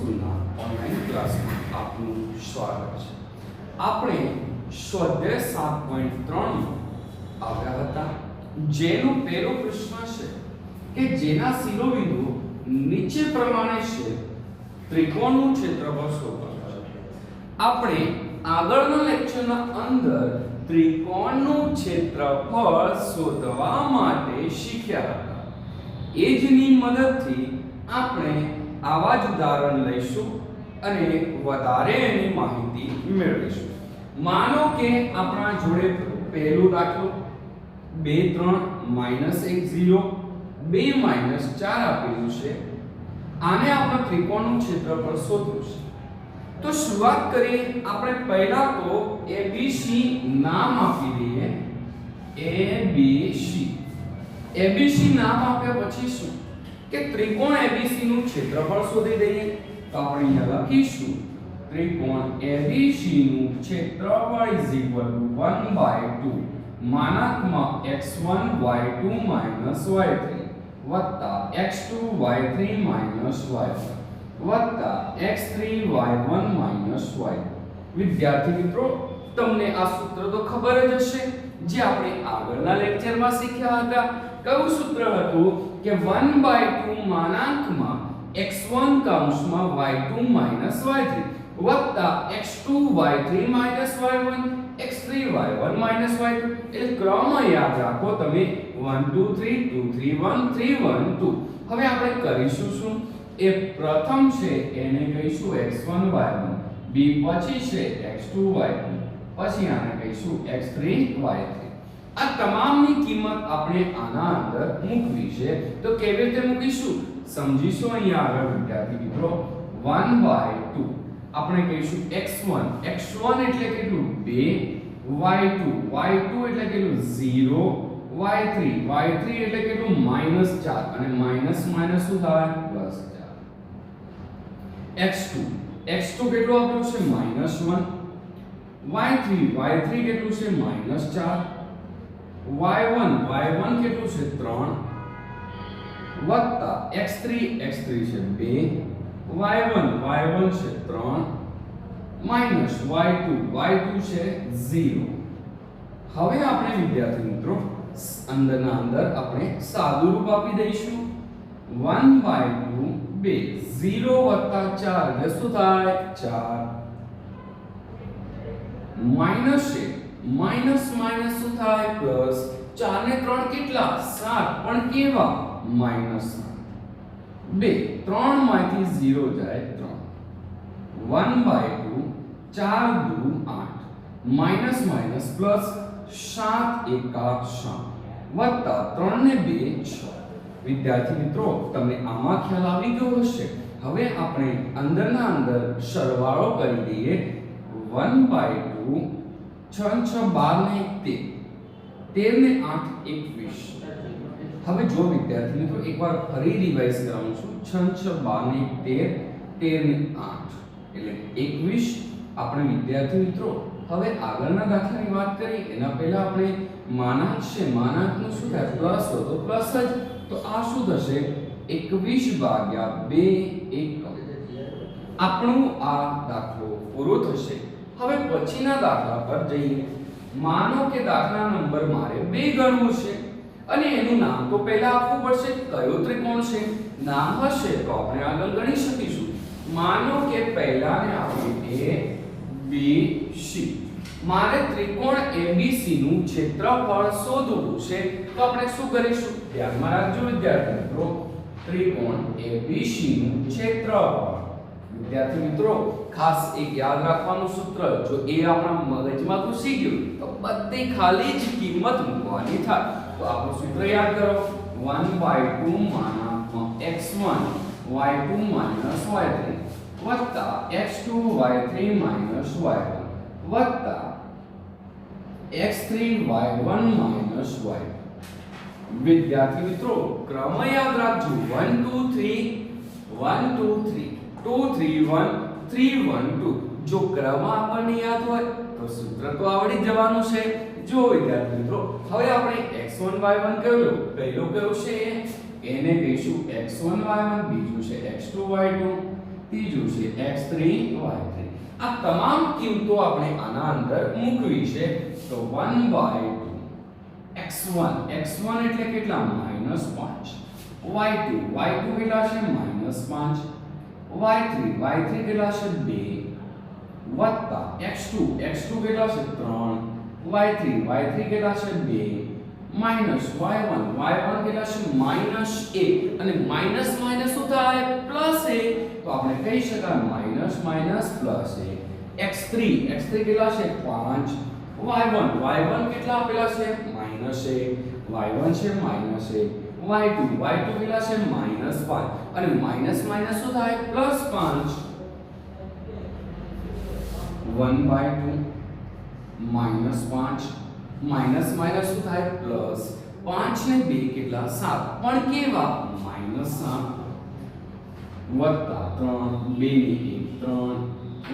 સ્કૂલના ઓનલાઈન ક્લાસમાં આપનું સ્વાગત છે. આપણે સ્વાધ્યાય 7.3 આવ્યા હતા, જેનો પહેલો પ્રશ્ન છે કે જેના શિરોબિંદુ નીચે પ્રમાણે છે, ત્રિકોણનું ક્ષેત્રફળ શોધો. આપણે આગળના લેક્ચરના અંદર ત્રિકોણનું ક્ષેત્રફળ શોધવા માટે શીખ્યા હતા. એ જ ની મદદથી આપણે આવા જ ઉદાહરણ લઈશું અને વધારે એની માહિતી મેળવીશું. માનો કે આપણા જોડે પહેલો દાખલો 2 3 -1 0 2 - 4 આપેલું છે. આને આપણે ત્રિકોણનું ક્ષેત્રફળ શોધવું છે. તો શરૂઆત કરીએ. આપણે પહેલા તો ABC નામ આપી દઈએ. ABC નામ આપ્યા પછી શું કે ત્રિકોણ ABC નું ક્ષેત્રફળ શોધી દઈએ. તો આપણે અહીંયા લખીશું ત્રિકોણ ABC નું ક્ષેત્રફળ = 1/2 માનાંકમાં x1 y2 - y3 વત્તા x2 y3 - y1 વત્તા x3 y1 - y. વિદ્યાર્થી મિત્રો, તમને આ સૂત્ર તો ખબર જ હશે, જે આપણે આગળના લેક્ચરમાં શીખ્યા હતા. કયું સૂત્ર હતું કે 1/2 માનાંકમાં x1 કૌંસમાં y2 - y3 વત્તા x2 y3 - y1 x3 y1 - y2. એટલે ક્રમ યાદ રાખો તમે 1 2 3 2 3 1 3 1 2. હવે આપણે કરીશું શું? એ પ્રથમ છે એને કહીશું x1 y1, b પછી છે x2 y2, પછી આને કહીશું x3 y3. આ તમામની કિંમત આપણે આના અંદર મૂકવી છે. તો કેવી રીતે મૂકીશું સમજીશું અહીંયા આગળ વિદ્યાર્થી મિત્રો. 1/2 આપણે કહીશું x1 એટલે કેટલું 2, y2 એટલે કેટલું 0, y3 એટલે કેટલું -4 અને માઈનસ શું થાય પ્લસ 4. x2 કેટલું આપ્યું છે -1, y3 કેટલું છે -4, y1 કેટલું છે 3 વત્તા x3 છે 2, y1 છે 3 માઈનસ y2 છે 0. હવે આપણે વિદ્યાર્થી મિત્રો અંદરના અંદર આપણે સાદું રૂપ આપી દઈશું. 1/2 2 0 વત્તા 4 એટલે શું થાય 4. માઈનસ છે માઈનસ શું થાય પ્લસ. 4 ને 3 કેટલા 7, પણ કેવા -7. 2 3 માંથી 0 જાય 3. 1/2 4 2 8 માઈનસ પ્લસ 7 એકા 7 વત્તા 3 ને 2 6. વિદ્યાર્થી મિત્રો, તમને આમાં ખ્યાલ આવી ગયો હશે. હવે આપણે અંદરના અંદર સરવાળો કરી દઈએ. 1/2 6 6 12 ને 13 ને 8 21. હવે જો વિદ્યાર્થી મિત્રો એકવાર ફરી રિવાઇઝ કરાવું છું. 6 6 12 ને 13 ને 8 એટલે 21. આપણે વિદ્યાર્થી મિત્રો હવે આગળના દાખલાની વાત કરી એના પહેલા આપણે માનાંક છે, માનાંકનું શું થાય પ્લસ હોય તો પ્લસ જ. તો આ શું થશે 21/2 એકમ. આપણું આ દાખલો પૂરો થશે. હવે પછીના દાખલા પર જઈએ. માનો કે દાખલા નંબર મારે 2 ગણવું છે અને એનું નામ તો પહેલા આપવું પડશે. કયો ત્રિકોણ છે નામ હશે તો આપણે આગળ ગણી શકીશું. માનો કે પહેલાને આપીએ ABC. મારે ત્રિકોણ ABC નું ક્ષેત્રફળ શોધવું છે. તો આપણે શું કરીશું ધ્યાનમાં રાખજો વિદ્યાર્થી મિત્રો. ત્રિકોણ ABC નું ક્ષેત્રફળ. વિદ્યાર્થી મિત્રો ખાસ એક યાદ રાખવાનું સૂત્ર, જો એ આપણા મગજમાં ઘૂસી ગયું તો બધી ખાલી જ કિંમત મૂકવાની થાય. તો આપણું સૂત્ર યાદ કરો. 1/2 માનાંકમાં x1 y2 - y3 વત્તા x2 y3 - y1 વત્તા x3 y1 - y. વિદ્યાર્થી મિત્રો ક્રમ યાદ રાખજો. 1 2 3 1 2 3 2 3 1 3 1 2. જો ક્રમ આપણને યાદ હોય તો સૂત્ર તો આવડી જવાનું છે. જો વિદ્યાર્થી મિત્રો હવે આપણે x1 y1 કયો પહેલો કયો છે એને કહીશું x1 y1, બીજું છે x2 y2. ત્રીજું છે x3 y3. આ તમામ કિંમતો આપણે આના અંદર મૂકવી છે તો 1/2 x1 એટલે કેટલા -5, y2 કેટલા છે -5, y3 કેટલા છે 2 વત્તા x2 કેટલા છે 3, y3 કેટલા છે 2 માઈનસ y1 કેટલા છે -1 અને માઈનસ માઈનસ શું થાય પ્લસ 1 તો આપણે કહી શકાય માઈનસ માઈનસ પ્લસ 1. x3 કેટલા છે 5, y1 કેટલા આપેલા છે -1, y1 છે -1, y2 કેટલા છે -5 અને માઈનસ માઈનસ શું થાય +5. 1/2 -5 માઈનસ માઈનસ શું થાય પ્લસ 5 ને 2 કેટલા 7 પણ કેવા -7 વત્તા 3 2 ને 1 3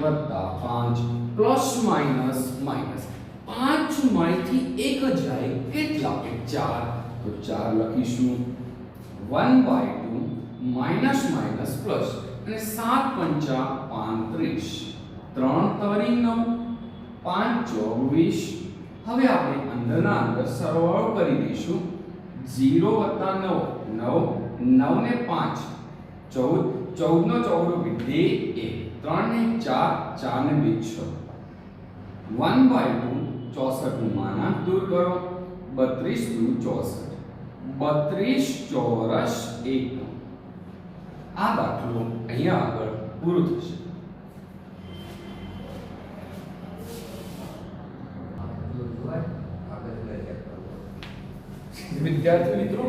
વત્તા 5 પ્લસ માઈનસ માઈનસ 5 માંથી 1 જાય કેટલા 4 તો 4 લખીશું 1/2 માઈનસ માઈનસ પ્લસ અને 7 પંચા 35 3 તરી 9 5 24. હવે આપણે અંદરના અંદર સરવાળો કરી દઈશું 0 + 9 9 ને 5 14 14 નો ચોગડો 2 1 3 ને 4 4 ને 2 6 1/2 64 નું માનાંક દૂર કરો 32 * 64 32 ચોરસ 1. આ દાખલો અહીંયા આગળ પૂરો થશે. વિદ્યાર્થી મિત્રો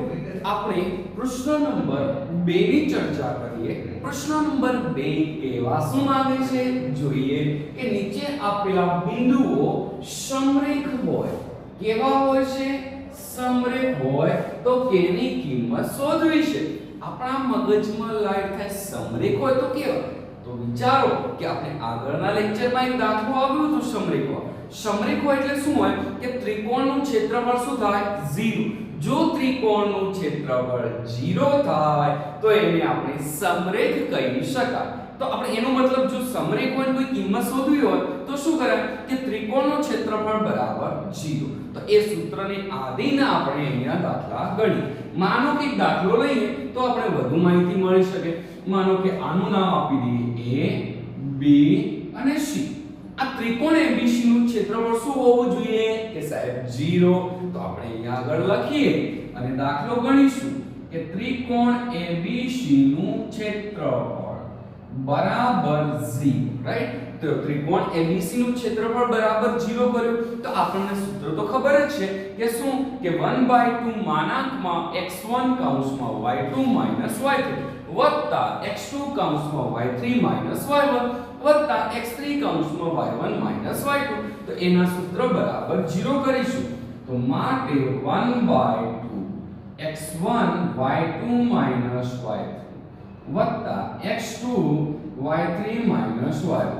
આપણે પ્રશ્ન નંબર 2 ની ચર્ચા કરીએ. પ્રશ્ન નંબર 2 કેવા શું માંગે છે જોઈએ કે નીચે આપેલા બિંદુઓ સમરેખ હોય. કેવા હોય છે સમરેખ હોય તો કેની કિંમત શોધવી છે. આપણા મગજમાં લાઈટ થાય સમરેખ હોય તો કેવા તો વિચારો કે આપણે આગળના લેક્ચરમાં એક દાખલો આવ્યો હતો સમરેખ હોય. સમરેખ હોય એટલે શું હોય કે ત્રિકોણનું ક્ષેત્રફળ શું થાય 0. જો ત્રિકોણનું ક્ષેત્રફળ 0 થાય તો એને આપણે સમરેખ કહી શકાય. તો આપણે એનો મતલબ જો સમરેખ હોય કોઈ કિંમત શોધવી હોય તો શું કરાય કે ત્રિકોણનું ક્ષેત્રફળ બરાબર 0. તો એ સૂત્રને આદિને આપણે અહીંયા દાખલા ગણીએ. માનો કે દાખલો લઈએ તો આપણે વધુ માહિતી મળી શકે. માનો કે આનું નામ આપી દઈએ a b અને c. આ ત્રિકોણ ABC નું ક્ષેત્રફળ શું હોવું જોઈએ કે સાહેબ 0. તો આપણે અહીંયા આગળ લખીએ અને દાખલો ગણીશું કે ત્રિકોણ ABC નું ક્ષેત્રફળ બરાબર 0 રાઈટ. તો ત્રિકોણ ABC નું ક્ષેત્રફળ બરાબર 0 કર્યું તો આપણને સૂત્ર તો ખબર જ છે કે શું કે 1/2 માનાંકમાં x1 કૌંસમાં y2 y3 વત્તા x2 કૌંસમાં y3 y1 વત્તા x3 કૌંસમાં y1 y2 તો એના સૂત્ર બરાબર 0 કરીશું. તો માટે 1/2 x1 y2 y3 વત્તા x2 y3 y1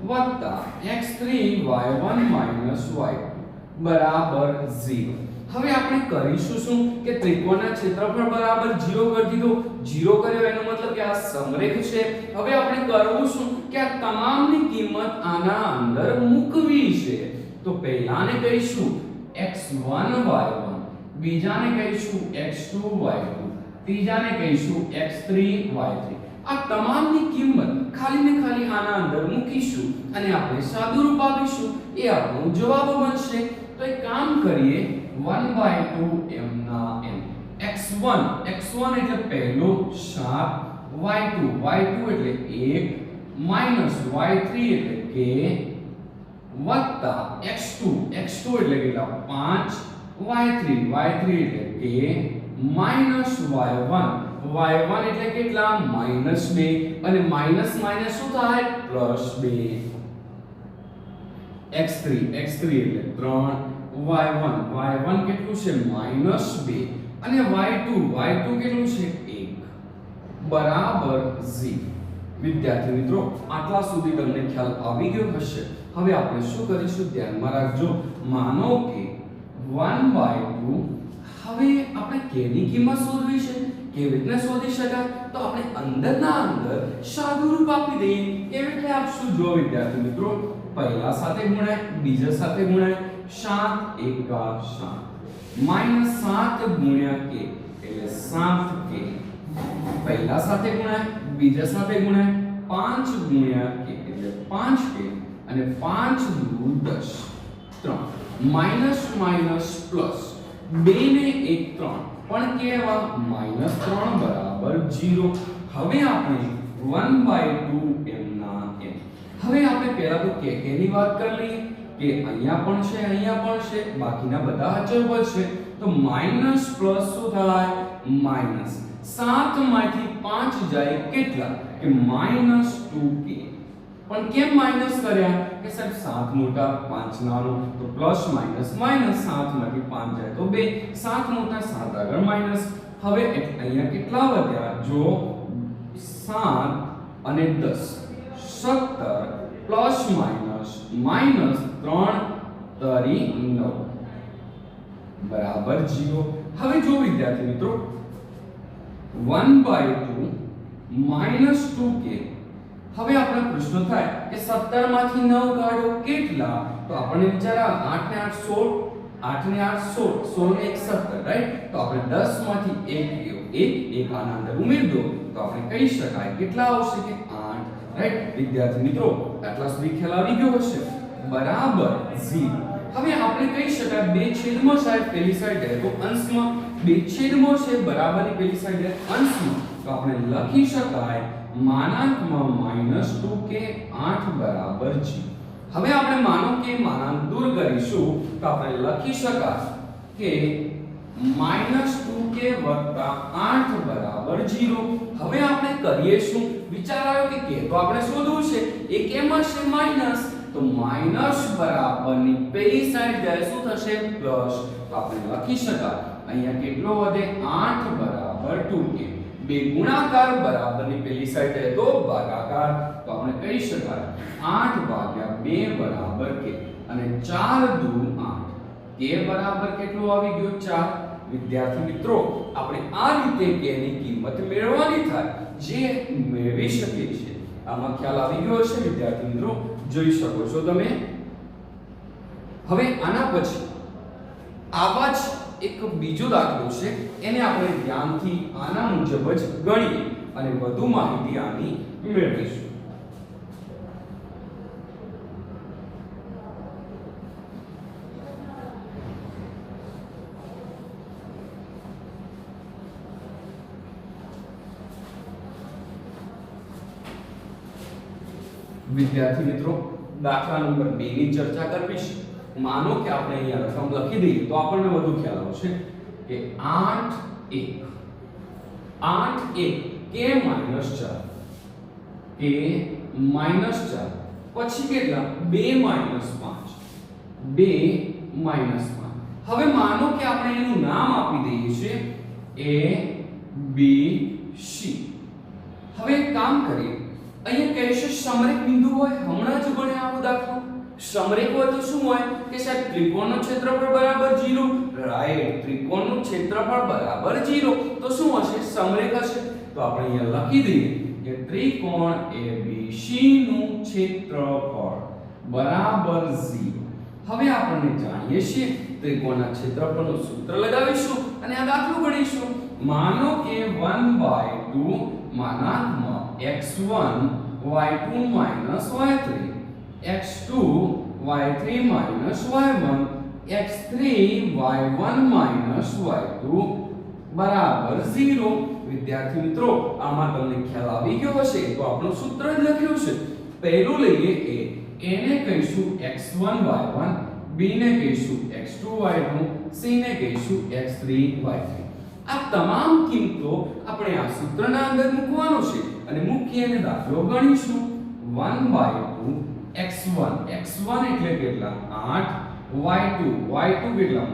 વત્તા x3 y1 y2 બરાબર 0. હવે આપણે કરીશું શું કે ત્રિકોણના ક્ષેત્રફળ બરાબર 0 કરી દીધો. 0 કર્યો એનો મતલબ કે આ સમરેખ છે. હવે આપણે કરવું શું કે આ તમામની કિંમત આના અંદર મૂકવી છે. તો પહેલાને કહીશું x1 y1, બીજાને કહીશું x2 y2, ત્રીજાને કહીશું x3 y3. આ તમામની કિંમત ખાલી ને ખાલી આના અંદર મૂકીશું અને આપણે સાદુરૂપ આપીશું. એ આપણો જવાબ બનશે. તો એક કામ કરીએ 1/2 m ના m. x1 એટલે પહેલો 7, y2 એટલે 1 માઈનસ y3 એટલે k વત્તા x2 એટલે કેટલા 5, y3 એટલે k માઈનસ y1 એટલે કેટલા -2 અને માઈનસ માઈનસ શું થાય +2. x3 એટલે 3, y1 કેટલું છે -2 અને y2 કેટલું છે 1 બરાબર 0. વિદ્યાર્થી મિત્રો આટલા સુધી તમને ખ્યાલ આવી ગયો હશે. હવે આપણે શું કરીશું ધ્યાનમાં રાખજો. માનો કે 1/2 હવે આપણે k ની કિંમત શોધવી છે. k કેવી રીતના શોધી શકાય? તો આપણે અંદરના અંદર સાદુરૂપ આપી દઈએ. કેવી રીતે આપશું? જો વિદ્યાર્થી મિત્રો, પહેલા સાથે ગુણાય, બીજા સાથે ગુણાય, 7 એકા 7 -7 ગુણ્યા k એટલે 7k. પહેલા સાથે ગુણાય, બીજા સાથે ગુણાય, 5 ગુણ્યા k એટલે 5k અને 5 દુ 10 3 માઈનસ માઈનસ પ્લસ 2 ને 1 3 પણ કેવા -3 બરાબર 0. હવે આપણે 1/2 m ના m. હવે આપણે પહેલા તો k ની વાત કરી લઈએ કે અહીંયા પણ છે, અહીંયા પણ છે, બાકીના બધા અચળ છે. તો માઈનસ પ્લસ શું થાય? માઈનસ 7 માંથી 5 જાય કેટલા? કે -2k. પણ કેમ માઈનસ કર્યા? કે સાહેબ 7 મોટા 5 નાનો, તો પ્લસ માઈનસ માઈનસ 7 માંથી 5 જાય તો 2, 7 મોટા 7 આગળ માઈનસ. હવે અહીંયા કેટલા વધ્યા? જો 7 અને 10 17 પ્લસ માઈનસ માઈનસ 3 તરી 9 બરાબર 0. હવે જો વિદ્યાર્થી મિત્રો 1/2 -2k. હવે આપણો પ્રશ્ન થાય કે 17 માંથી 9 કાઢો કેટલા? તો આપણને વિચાર આવે 8 ને 8 16, 8 ને 8 16, 16 ને 1 17, રાઈટ? તો આપણે 10 માંથી 1 આના અંદર ઉમેરી દો તો આપણે કહી શકાય કેટલા આવશે? કે 8, રાઈટ? વિદ્યાર્થી મિત્રો, આટલા સુધી ખ્યાલ આવી ગયો હશે. બરાબર 0. હવે આપણે કહી શકાય બે છેદમાં સાહેબ પેલી સાઈડ જાય તો અંશમાં, બે છેદમાં છે બરાબરની પેલી સાઈડ જાય અંશમાં, તો આપણે લખી શકાય -2k 8 બરાબર 0. હવે આપણે માનો કે માનાંક દૂર કરીશું તો આપણે લખી શકાય કે -2k + 8 બરાબર 0. હવે આપણે કરીએ શું? વિચાર આવ્યો કે k તો આપણે શોધવું છે, એ કેમ હશે? માઈનસ. તો માઈનસ બરાબરની પેલી સાઈડ જાય શું થશે? પ્લસ. તો આપણે લખી શકાય અહીંયા કેટલો વધે? 8 બરાબર 2k. બે ગુણાકાર બરાબરની પેલી સાઈડ જાય તો ભાગાકાર, તો આપણે કહી શકાય 8/2 બરાબર k અને 4 દુ 8. k બરાબર કેટલું આવી ગયું? 4. વિદ્યાર્થી મિત્રો, આપણે આ રીતે k ની કિંમત મેળવવાની થાય જે મેળવી શકીએ છીએ. આમાં ખ્યાલ આવી ગયો હશે વિદ્યાર્થી મિત્રો, જોઈ શકો છો તમે. હવે આના પછી આવા જ એક બીજો દાખલો છે, એને આપણે ધ્યાનથી આના મુજબ જ ગણીએ અને વધુ માહિતી આની મેળવીશું. વિદ્યાર્થી મિત્રો, દાખલા નંબર 2 ની ચર્ચા કરવી છે. માનો કે આપણે અહીંયા રકમ લખી દઈએ તો આપણને વધુ ખ્યાલ આવશે કે 8 1 k -4 પછી કેટલા? 2 5. હવે માનો કે આપણે એનું નામ આપી દઈએ છીએ a b c. હવે એક કામ કરીએ, અહીંયા કહેશે સમરેખ બિંદુ હોય, હમણાં જ ભણ્યા આવો દાખલો. સમરેખ હોય તો શું હોય? કે સાહેબ ત્રિકોણનું ક્ષેત્રફળ બરાબર 0, રાઈટ? ત્રિકોણનું ક્ષેત્રફળ બરાબર 0 તો શું હશે? સમરેખ હશે. તો આપણે અહીંયા લખી દઈએ કે ત્રિકોણ ABC નું ક્ષેત્રફળ બરાબર 0. હવે આપણે જાણીએ છીએ ત્રિકોણના ક્ષેત્રફળનું સૂત્ર લગાવીશું અને આ દાખલો ગણીશું. માનો કે 1/2 માનાંકમાં x1 y2 y3 x2 y3 y1 x3 y1 y2 બરાબર 0. વિદ્યાર્થી મિત્રો, આમાં તમને ખ્યાલ આવી ગયો હશે તો આપણું સૂત્ર જ લખ્યું છે. પહેલું લઈએ a ને કહીશું x1 y1, b ને કહીશું x2 y2, c ને કહીશું x3 y3. આ તમામ કિંમતો આપણે આ સૂત્રના અંદર મૂકવાનો છે અને મૂકી અને દાખલો ગણીશું. 1/2 x1 એટલે કેટલા? 8, y2 કેટલા?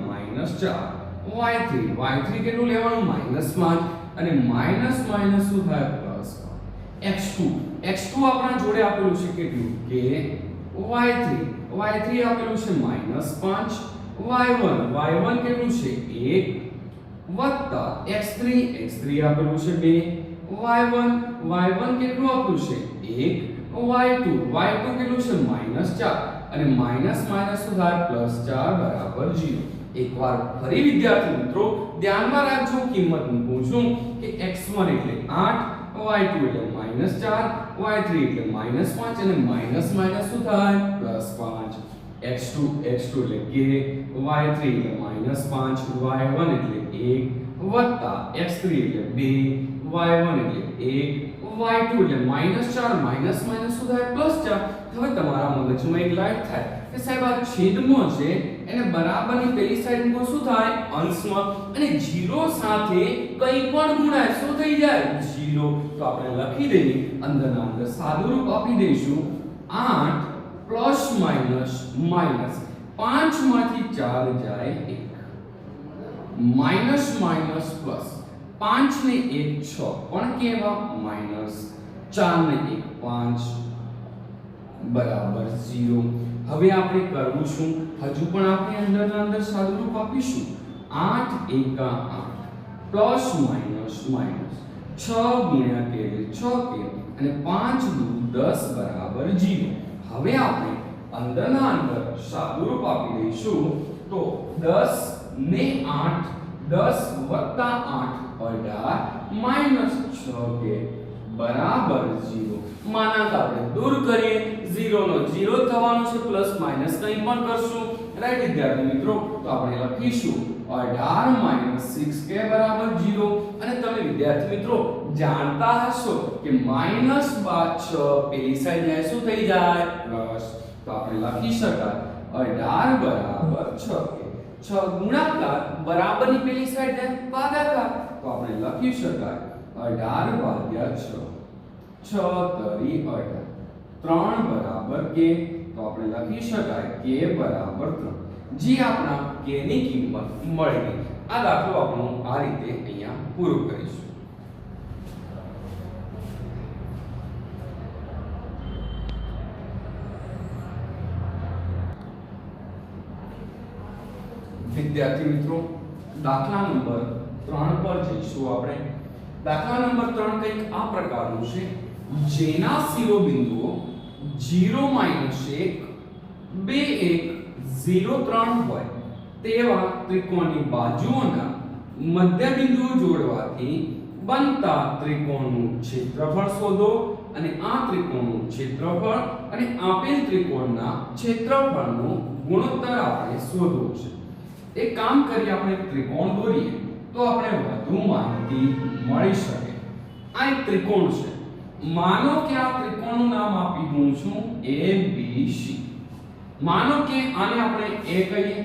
-4, y3 કેટલું લેવાનું? -5 અને માઈનસ માઈનસ શું થાય? પ્લસ. x2 આપણા જોડે આપેલું છે કેટલું? કે y3 આપેલું છે -5, y1 કેટલું છે? 1, વત્તા x3 આપેલું છે 2, y1 કેટલું આપ્યું છે 1, y2 કેટલું છે -4 અને માઈનસ શું થાય +4 બરાબર 0. એકવાર ફરી વિદ્યાર્થી મિત્રો ધ્યાનમાં રાખજો કિંમત મૂકું છું કે x1 એટલે 8, y2 એટલે -4, y3 એટલે -5 અને માઈનસ શું થાય +5. x2 એટલે કે y3 એટલે -5, y1 એટલે 1 વત્તા x3 એટલે 2, y1 એટલે 1, y2 એટલે -4 માઈનસ શું થાય +4. હવે તમારા મગજમાં એક લાઈટ થાય કે સાહેબ આ છેદમાં છે એને બરાબરની પેલી સાઈડ મૂકો શું થાય અંશમાં અને 0 સાથે કંઈ પણ ગુણાય શું થઈ જાય 0. તો આપણે લખી દઈએ અંદરના અંદર સાદુરૂપ આપી દઈશું 8 પ્લસ માઈનસ 5 માંથી 4 જાય 1 માઈનસ પ્લસ 5 ને 1 6 પણ કેવા માઈનસ 4 ને 1 5 બરાબર 0. હવે આપણે કરવું શું હજુ પણ આપણે અંદરના અંદર સાદુરૂપ આપીશું 8 એકા 8 પ્લસ માઈનસ 6 ગુણ્યા કે 6 કે અને 5 દુ 10 બરાબર 0. હવે આપણે અંદરના અંદર સાદુરૂપ આપી દઈશું તો 10 ને 8 10 વત્તા 8 18 માઈનસ 6 કે બરાબર 0. માનાંક આપણે દૂર કરીએ 0 નો 0 થવાનો છે પ્લસ માઈનસ કંઈ પણ કરશું રાઈટ વિદ્યાર્થી મિત્રો. તો આપણે લખીશું 18 6 કે બરાબર 0 અને તમે વિદ્યાર્થી મિત્રો જાણતા હશો કે માઈનસ બાદ 6 પેલી સાઈડ જાય શું થઈ જાય પ્લસ. તો આપણે લખી શકાય 18 બરાબર 6 કે 6 ગુણાકાર બરાબરની પેલી સાઈડ જાય ભાગાકાર. તો આપણે લખી શકાય 18 ભાગ્યા 6 6 તરી 18 3 બરાબર કે. તો આપણે લખી શકાય કે બરાબર 3. જે આપણા કે ની કિંમત મળી ગઈ. આ દાખલો આપણો આ રીતે અહીંયા પૂરો કરીશું. વિદ્યાર્થી મિત્રો દાખલા નંબર 3 પર જઈશું આપણે. દાખલા નંબર 3 કંઈક આ પ્રકારનું છે જેના શિરોબિંદુઓ 0 1 2 1 0 3 હોય તેવા ત્રિકોણની બાજુઓના મધ્યબિંદુઓ જોડવાથી બનતા ત્રિકોણનું ક્ષેત્રફળ શોધો અને આ ત્રિકોણનું ક્ષેત્રફળ અને આપેલ ત્રિકોણના ક્ષેત્રફળનો ગુણોત્તર આપણે શોધવો છે. એક કામ કરીએ આપણે ત્રિકોણ દોરીએ તો આપણે વધુ માહિતી મળી શકે. આ એક ત્રિકોણ છે. માનો કે આ ત્રિકોણનું નામ આપી દઉં છું ABC. માનો કે આને આપણે A કહીએ,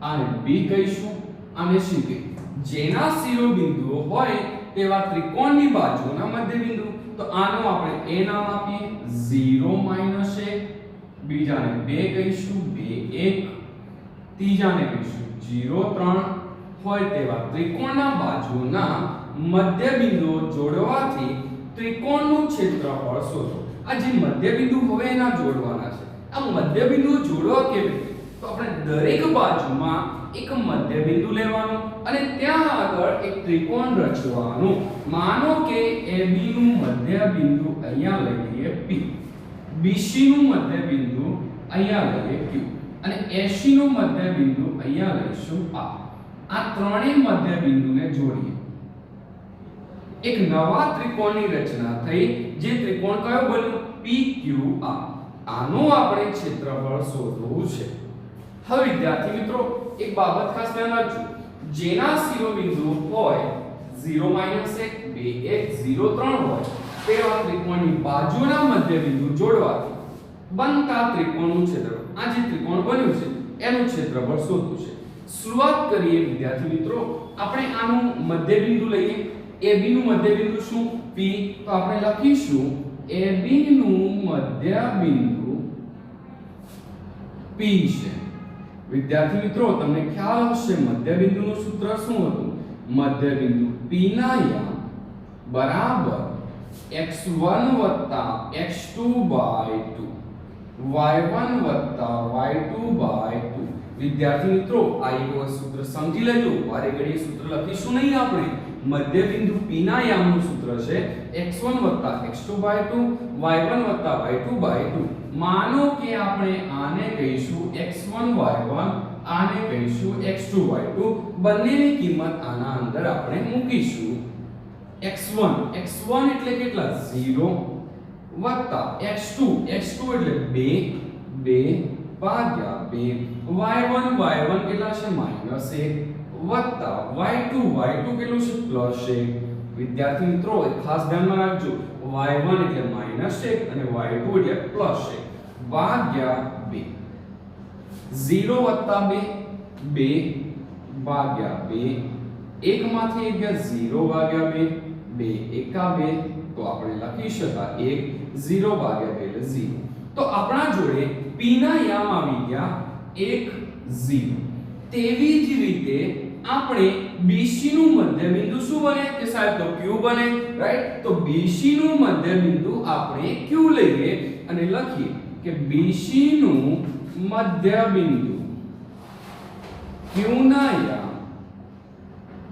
આને B કહીશું, આને C કહીએ. જેના શિરોબિંદુઓ હોય તેવા ત્રિકોણની બાજુના મધ્યબિંદુ. તો આનો આપણે A નામ આપીએ 0 1, બીજાને 2 કહીશું 2 1, ત્રીજાને કહીશું 0 3 હોય તેવા ત્રિકોણના બાજુના મધ્યબિંદુઓ જોડવાથી ત્રિકોણનું ક્ષેત્રફળ શોધો. આ જે મધ્યબિંદુ હવે એના જોડવાના છે. આ મધ્યબિંદુ જોડવા કેવી રીતે? તો આપણે દરેક બાજુમાં એક મધ્યબિંદુ લેવાનું અને ત્યાં આગળ એક ત્રિકોણ રચવાનું. માનો કે AB નું મધ્યબિંદુ અહીંયા લઈ લઈએ P, BC નું મધ્યબિંદુ અહીંયા લઈએ Q અને AC નું મધ્યબિંદુ અહીંયા લઈશું R. આ ત્રણેય મધ્યબિંદુને જોડીએ એક નવા ત્રિકોણની રચના થઈ. જે ત્રિકોણ કયો બન્યો PQR. આનું આપણે ક્ષેત્રફળ શોધવું છે. હવે વિદ્યાર્થી મિત્રો એક બાબત ખાસ ધ્યાન રાખજો. જેના શિરોબિંદુ હોય 0 1 2 1 0 3 હોય તેવા ત્રિકોણની બાજુના મધ્યબિંદુ જોડવાથી બનતા ત્રિકોણનું ક્ષેત્રફળ. આ જે ત્રિકોણ બન્યું છે એનું ક્ષેત્રફળ શોધવું છે. શરૂઆત કરીએ વિદ્યાર્થી મિત્રો. આપણે આનું મધ્યબિંદુ લઈએ. AB નું મધ્યબિંદુ શું P. તો આપણે લખીશું AB નું મધ્યબિંદુ P છે. વિદ્યાર્થી મિત્રો તમને ખ્યાલ હશે મધ્યબિંદુનું સૂત્ર શું હતું? મધ્યબિંદુ P ના યા બરાબર x1 x2 2 y1 y2 2. વિદ્યાર્થી મિત્રો આ એક વખત સૂત્ર સમજી લેજો, વારે ઘડીએ સૂત્ર લખીશું નહીં આપણે. મધ્ય બિંદુ P ના યામનું સૂત્ર છે x1 x2/2 y1 y2/2. માનો કે આપણે આને કહીશું x1 y1, આને કહીશું x2 y2. બંનેની કિંમત આના અંદર આપણે મૂકીશું. x1 એટલે કેટલા 0 વત્તા x2 એટલે 2 ભાગ્યા 2 y1 કેટલા છે -1 વત્તા y2 કેટલું છે +1. વિદ્યાર્થી મિત્રો ખાસ ધ્યાનમાં રાખજો, y1 એટલે -1 અને y2 એટલે +1 ભાગ્યા 2. 0 વત્તા 2 ભાગ્યા 2, 1 માંથી 1 ગયા 0 ભાગ્યા 2, 2 એકા 2, તો આપણે લખી શકાય 1 0 ભાગ્યા 2 એટલે 0. તો આપણા જોડે P ના યામ આવી ગયા 1 0. તેવી જ રીતે આપણે BC નું મધ્યબિંદુ શું બને કે સાહેબ તો Q બને, રાઈટ. તો BC નું મધ્યબિંદુ આપણે Q લઈએ અને લખીએ કે BC નું મધ્યબિંદુ Q ના યામ.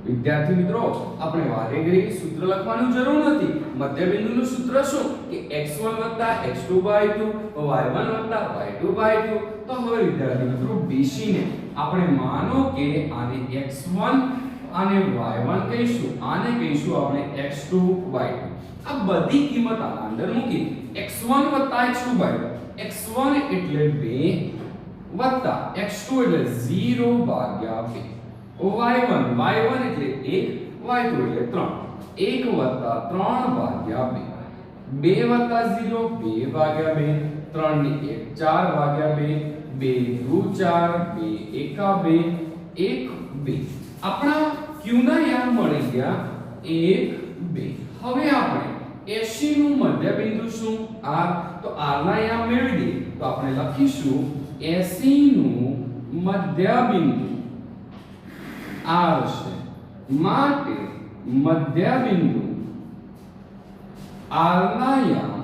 વિદ્યાર્થી મિત્રો આપણે વારે ઘડીએ સૂત્ર લખવાનું જરૂર નથી. મધ્યબિંદુનું સૂત્ર શું કે x1 x2/2 y1 y2/2. તો હવે વિદ્યાર્થી મિત્રો BC ને આપણે માનો કે આને x1 આને y1 કહીશું, આને કહીશું આપણે x2/2. આ બધી કિંમત આના અંદર મૂકી x1 x2/2. x1 એટલે 2 વત્તા x2 એટલે 0 ભાગ્યા 2. y1 એટલે 1, y2 એટલે 3. 1 વત્તા 3 ભાગ્યા 2. 2 વત્તા 0 2 ભાગ્યા 2. 3 ની 1 4 ભાગ્યા 2. 2 દુ 4, 2 એકા 2, 1 2. આપણા Q ના યામ મળી ગયા 1 2. હવે આપણે AC નું મધ્યબિંદુ શું R. તો R ના યામ મેળવી દઈએ તો આપણે લખીશું AC નું મધ્યબિંદુ R છે, માટે મધ્યબિંદુ R ના યામ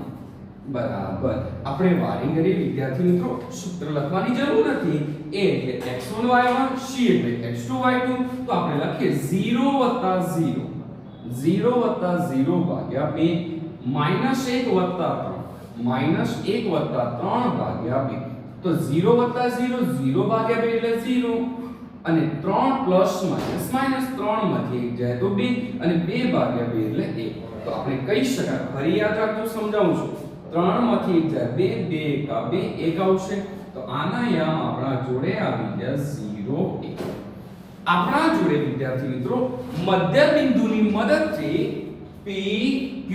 બરાબર. આપણે વારી ઘડી વિદ્યાર્થી મિત્રો સૂત્ર લખવાની જરૂર નથી. A એટલે x1 y1, C એટલે x2 y2. તો આપણે લખીએ 0 વત્તા 0, 0 વત્તા 0 ભાગ્યા 2, -1 વત્તા 3, -1 વત્તા 3 ભાગ્યા 2. તો 0 વત્તા 0 0 ભાગ્યા 2 એટલે 0 અને 3 પ્લસ માઈનસ માઈનસ 3 માંથી 1 જાય તો 2 અને 2 ભાગ્યા 2 એટલે 1. તો આપણે કહી શકાય, ફરી યાદ રાખજો, સમજાવું છું. 3 માંથી 1 જાય 2, 2 એકા 2 1 આવશે. તો આના યામ આપણા જોડે આવી ગયા 0 1. આપણા જોડે વિદ્યાર્થી મિત્રો મધ્ય બિંદુની મદદથી P Q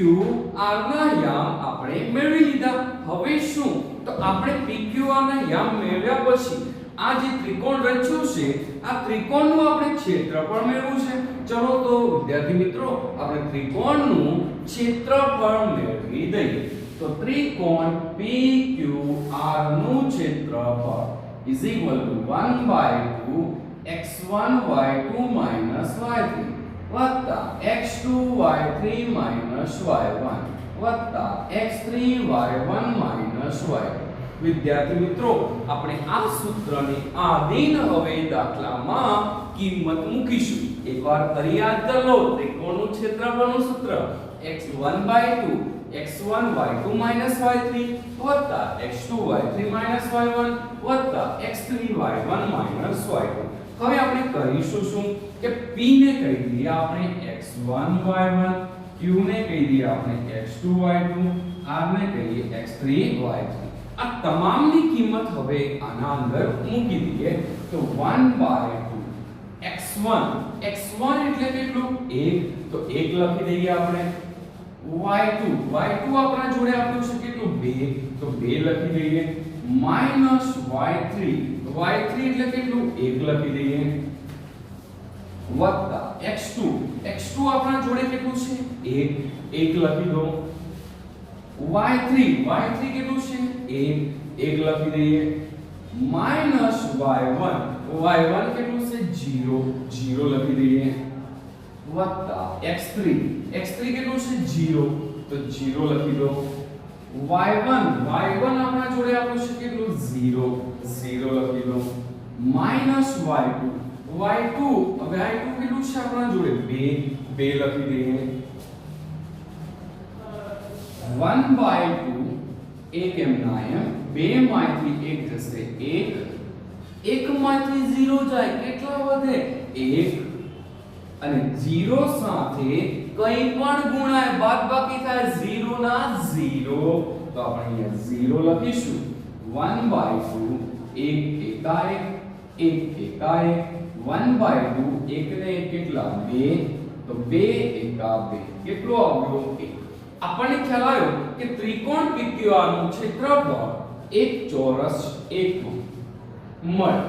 R ના યામ આપણે મેળવી લીધા. હવે શું, તો આપણે P Q R ના યામ મેળવ્યા પછી આ જે ત્રિકોણ રચ્યું છે, આ ત્રિકોણનું આપણે ક્ષેત્રફળ મેળવવું છે. ચલો તો વિદ્યાર્થી મિત્રો આપણે ત્રિકોણનું ક્ષેત્રફળ મેળવી દઈએ. તો ત્રિકોણ PQR નું ક્ષેત્રફળ is equal to 1/2 x1 y2 minus y3 વત્તા x2 y3 minus y1 વત્તા x3 y1 minus y2. વિદ્યાર્થી મિત્રો આપણે આ સૂત્રની આધીન હવે દાખલામાં કિંમત મૂકીશું. એકવાર ફરી યાદ કરી લો. ત્રિકોણનું ક્ષેત્રફળનું સૂત્ર x1/2 x1 y2 minus y3 વત્તા x2 y3 minus y1 વત્તા x3 y1 minus y2. હવે આપણે કરીશું શું કે p ને કહી દઈએ આપણે x1 y1, q ને કહી દઈએ આપણે x2 y2, r ને કહીએ x3 y3. આ તમામની કિંમત હવે આના અંદર મૂકી દઈએ. તો 1/2 x1 એટલે કેટલું 1, તો 1 લખી દઈએ આપણે. y2 આપણા જોડે આપ્યું છે કેટલું 2, તો 2 લખી દઈએ. માઈનસ y3 એટલે કેટલું 1 લખી દઈએ. વત્તા x2 આપણા જોડે કેટલું છે 1 લખી દો. y3 કેટલું છે 1 લખી દઈએ. માઈનસ y1 કેટલું છે 0 લખી દઈએ. વત્તા x3 કેટલું છે 0, તો 0 લખી દો. y1 આપણા જોડે આપ્યું છે કેટલું 0 લખી દો. માઈનસ y2 હવે y2 કેટલું છે આપણા જોડે 2 લખી દઈએ 1/2 એક એમના એમ 2 માંથી 1 જશે 1 1 માંથી 0 જાય કેટલા વધે 1 અને 0 સાથે કંઈ પણ ગુણાય બાદબાકી થાય 0 ના 0 તો આપણે અહીંયા 0 લખીશું 1/2 1 એકાએક 1 એકાએક 1/2 1 ને 1 કેટલા 2 તો 2 એકા 2 કેટલો આવ્યો 1 આપણને ખ્યાલ આવ્યો કે ત્રિકોણ PQR નું ક્ષેત્રફળ એક ચોરસ એકમ મળે.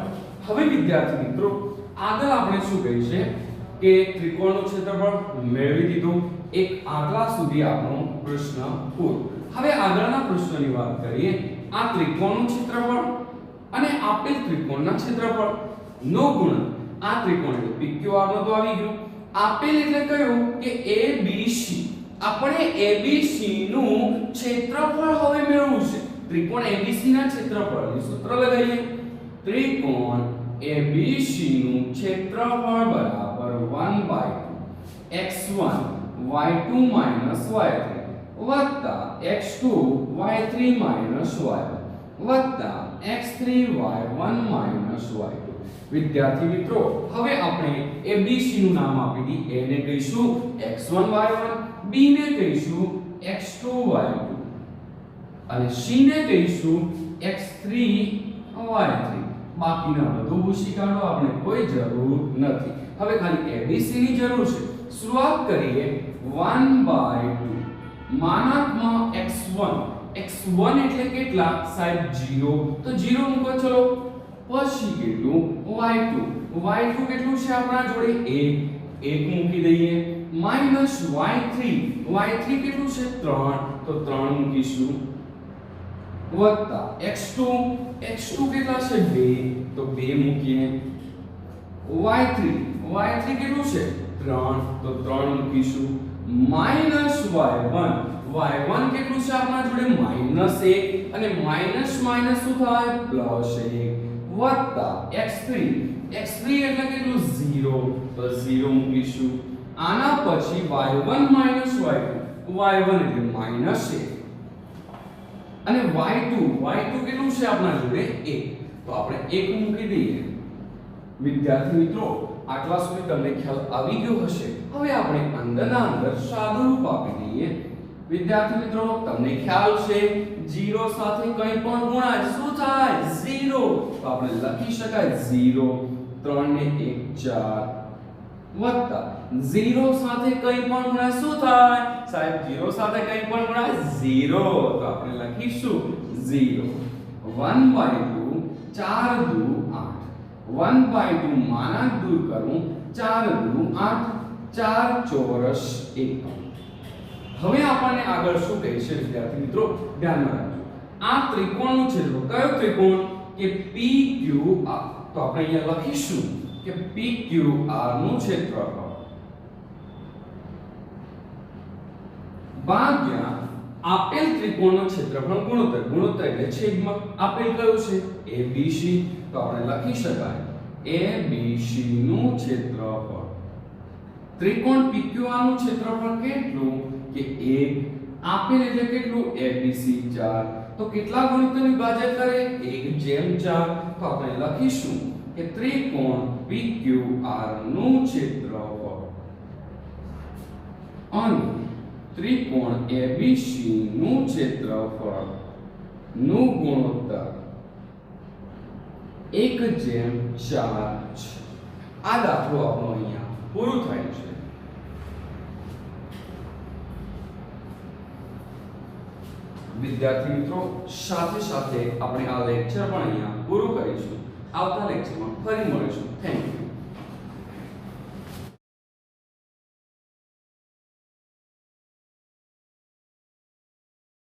હવે વિદ્યાર્થી મિત્રો આગળ આપણે શું કહી છે કે ત્રિકોણનું ક્ષેત્રફળ મેળવી દીધું એક આટલા સુધી આપણો પ્રશ્ન પૂરો. હવે આગળના પ્રશ્નની વાત કરીએ. આ ત્રિકોણનું ક્ષેત્રફળ અને આપેલ ત્રિકોણના ક્ષેત્રફળ નો ગુણન. આ ત્રિકોણ એટલે PQR નો તો આવી ગયું. આપેલ એટલે કયું કે ABC. આપણે ABC નું ક્ષેત્રફળ હવે મેળવવું છે. ત્રિકોણ ABC ના ક્ષેત્રફળનું સૂત્ર લગાવીએ. ત્રિકોણ ABC નું ક્ષેત્રફળ બરાબર 1/2 x1 y2 y3 વત્તા x2 y3 y1 વત્તા x3 y1 y2. વિદ્યાર્થી મિત્રો હવે આપણે ABC નું નામ આપી દી. A ને કહીશું x1 y1, B ને કહીશું x2 y2 અને C ને કહીશું x3 y3. બાકીના બધું ભૂસી કાઢો, આપણે કોઈ જરૂર નથી. હવે ખાલી ABC ની જરૂર છે. શરૂઆત કરીએ 1/2 માનાંકમાં x1 એટલે કેટલા સાહેબ 0 તો 0 મૂકો ચલો. પછી કેટલું y2 કેટલું છે આપણા જોડે 1 મૂકી દઈએ માઈનસ y3 કેટલું છે 3 તો 3 મૂકીશું વત્તા x2 કેટલા છે 2 તો 2 મૂકીએ y3 કેટલું છે 3 તો 3 મૂકીશું માઈનસ y1 કેટલું છે આપણા જોડે -1 અને માઈનસ શું થાય +1 વત્તા x3 એટલે કેટલું 0 તો 0 મૂકીશું. આના પછી y1 y2 એટલે -1 અને y2 કેટલું છે આપણા જોડે 1 તો આપણે 1 મૂકી દઈએ. વિદ્યાર્થી મિત્રો આટલા સુધી તમને ખ્યાલ આવી ગયો હશે. હવે આપણે અંદરના અંદર સાદું રૂપ આપી દઈએ. વિદ્યાર્થી મિત્રો તમને ખ્યાલ છે 0 સાથે કંઈ પણ ગુણાય શું થાય 0 તો આપણે લખી શકાય 0 3 ને 1 4 વત્તા 0 સાથે કંઈ પણ ગુણાય શું થાય સાહેબ 0 સાથે કંઈ પણ ગુણાય 0 તો આપણે લખીશું 0 1/2 4 દુ 8 1/2 માનાંક દૂર કરું 4 દુ 8 4 ચોરસ એકમ. હવે આપણને આગળ શું કહે છે વિદ્યાર્થી મિત્રો ધ્યાનમાં રાખજો. આ ત્રિકોણનું ક્ષેત્રફળ કયો ત્રિકોણ કે PQR તો આપણે અહીંયા લખીશું કે PQR નું ક્ષેત્રફળ ભાગ્યા આપેલ ત્રિકોણનું ક્ષેત્રફળ ગુણોત્તર એટલે છેદમાં આપેલ કયું છે ABC તો આપણે લખી શકાય ABC નું ક્ષેત્રફળ. ત્રિકોણ PQR નું ક્ષેત્રફળ કેટલું કે 1 આપેલ એટલે કેટલું ABC 4 તો કેટલા ગુણોત્તર વિભાજન કરે 1/4 તો આપણે લખીશું કે ત્રિકોણ PQR નું ક્ષેત્રફળ અને ત્રિકોણ ABC નું ક્ષેત્રફળ નું ગુણોત્તર 1/4 છે. આ દાખલો આપણો અહીંયા પૂરો થાય છે. વિદ્યાર્થી મિત્રો સાથે સાથે આપણે આ લેક્ચર પણ અહીંયા પૂરું કરીશું. આવતા લેક્ચરમાં ફરી મળીશું. Thank you.